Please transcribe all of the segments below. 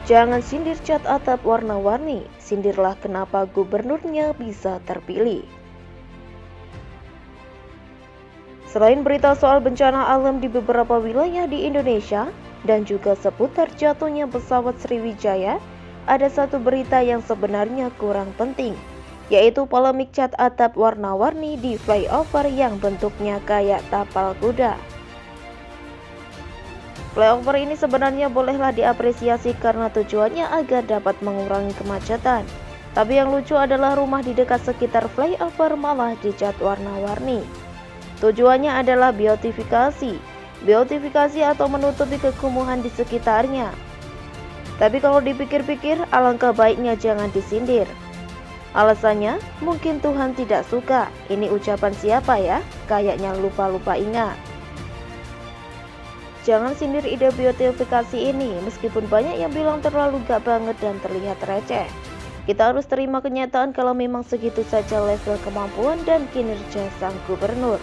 Jangan sindir cat atap warna-warni, sindirlah kenapa gubernurnya bisa terpilih. Selain berita soal bencana alam di beberapa wilayah di Indonesia dan juga seputar jatuhnya pesawat Sriwijaya, ada satu berita yang sebenarnya kurang penting, yaitu polemik cat atap warna-warni di flyover yang bentuknya kayak tapal kuda. Flyover ini sebenarnya bolehlah diapresiasi karena tujuannya agar dapat mengurangi kemacetan. Tapi yang lucu adalah rumah di dekat sekitar flyover malah dicat warna-warni. Tujuannya adalah beautifikasi atau menutupi kekumuhan di sekitarnya. Tapi kalau dipikir-pikir, alangkah baiknya jangan disindir. Alasannya, mungkin Tuhan tidak suka. Ini ucapan siapa ya? Kayaknya lupa-lupa ingat. Jangan sindir ide beautifikasi ini, meskipun banyak yang bilang terlalu gak banget dan terlihat receh. Kita harus terima kenyataan kalau memang segitu saja level kemampuan dan kinerja sang gubernur.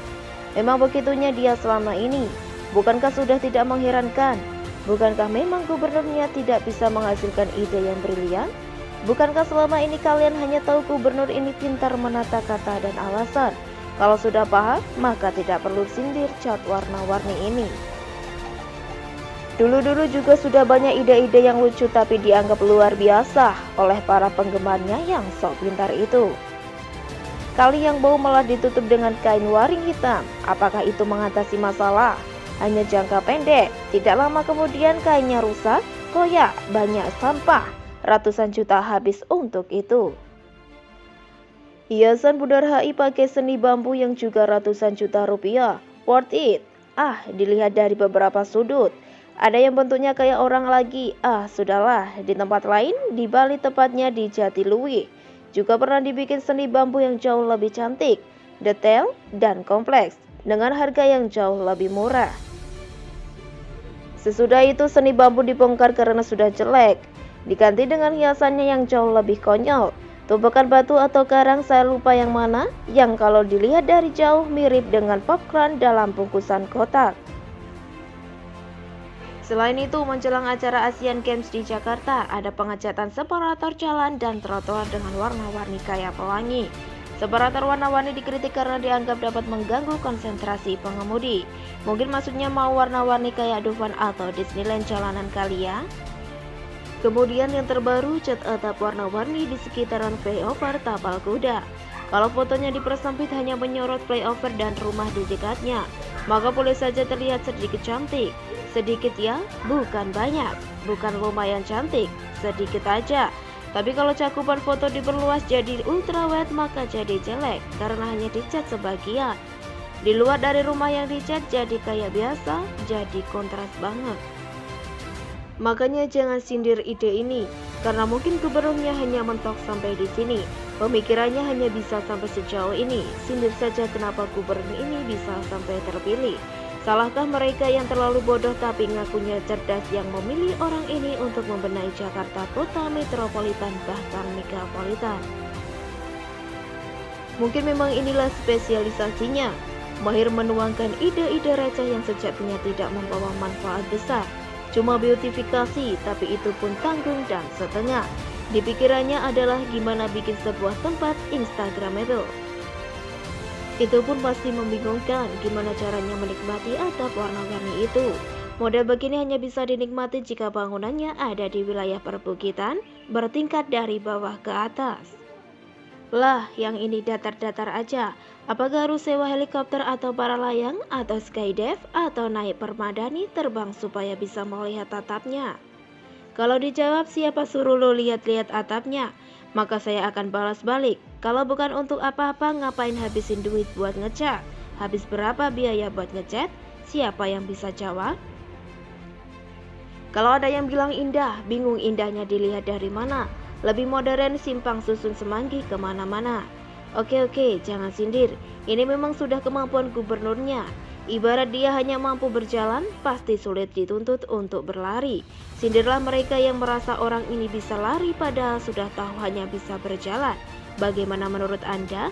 Memang begitunya dia selama ini. Bukankah sudah tidak mengherankan? Bukankah memang gubernurnya tidak bisa menghasilkan ide yang brilian? Bukankah selama ini kalian hanya tahu gubernur ini pintar menata kata dan alasan? Kalau sudah paham, maka tidak perlu sindir cat warna-warni ini. Dulu-dulu juga sudah banyak ide-ide yang lucu tapi dianggap luar biasa oleh para penggemarnya yang sok pintar itu. Kali yang bau malah ditutup dengan kain waring hitam. Apakah itu mengatasi masalah? Hanya jangka pendek. Tidak lama kemudian kainnya rusak, koyak, banyak sampah. Ratusan juta habis untuk itu. Hiasan Bundaran HI pakai seni bambu yang juga ratusan juta rupiah. Worth it. Dilihat dari beberapa sudut. Ada yang bentuknya kayak orang lagi. Sudahlah. Di tempat lain, di Bali tepatnya di Jatiluwih, juga pernah dibikin seni bambu yang jauh lebih cantik, detail, dan kompleks, dengan harga yang jauh lebih murah. Sesudah itu seni bambu dibongkar karena sudah jelek, diganti dengan hiasannya yang jauh lebih konyol. Tumpukan batu atau karang saya lupa yang mana, yang kalau dilihat dari jauh mirip dengan popcorn dalam bungkusan kotak. Selain itu, menjelang acara Asian Games di Jakarta, ada pengecatan separator jalan dan trotoar dengan warna-warni kayak pelangi. Separator warna-warni dikritik karena dianggap dapat mengganggu konsentrasi pengemudi. Mungkin maksudnya mau warna-warni kayak Dufan atau Disneyland jalanan kali ya? Kemudian yang terbaru, cat atap warna-warni di sekitaran flyover tapal kuda. Kalau fotonya dipersempit hanya menyorot flyover dan rumah di dekatnya, maka boleh saja terlihat sedikit cantik. Sedikit ya, bukan banyak, bukan lumayan cantik, sedikit aja. Tapi kalau cakupan foto diperluas jadi ultrawide maka jadi jelek karena hanya dicat sebagian. Di luar dari rumah yang dicat jadi kayak biasa, jadi kontras banget. Makanya jangan sindir ide ini, karena mungkin gubernurnya hanya mentok sampai di sini. Pemikirannya hanya bisa sampai sejauh ini. Sindir saja kenapa gubernur ini bisa sampai terpilih. Salahkah mereka yang terlalu bodoh tapi ngakunya cerdas yang memilih orang ini untuk membenahi Jakarta kota metropolitan bahkan megapolitan? Mungkin memang inilah spesialisasinya, mahir menuangkan ide-ide receh yang sejatinya tidak membawa manfaat besar. Cuma beautifikasi, tapi itu pun tanggung dan setengah. Di pikirannya adalah gimana bikin sebuah tempat instagramable. Itu pun pasti membingungkan gimana caranya menikmati atap warna-warni itu. Model begini hanya bisa dinikmati jika bangunannya ada di wilayah perbukitan, bertingkat dari bawah ke atas. Lah, yang ini datar-datar aja. Apakah harus sewa helikopter atau para layang, atau skydive, atau naik permadani terbang supaya bisa melihat atapnya? Kalau dijawab siapa suruh lo lihat-lihat atapnya, maka saya akan balas balik. Kalau bukan untuk apa-apa, ngapain habisin duit buat ngecat? Habis berapa biaya buat ngecat? Siapa yang bisa jawab? Kalau ada yang bilang indah, bingung indahnya dilihat dari mana. Lebih modern, simpang susun semanggi kemana-mana. Oke, jangan sindir. Ini memang sudah kemampuan gubernurnya. Ibarat dia hanya mampu berjalan, pasti sulit dituntut untuk berlari. Sindirlah mereka yang merasa orang ini bisa lari padahal sudah tahu hanya bisa berjalan. Bagaimana menurut Anda?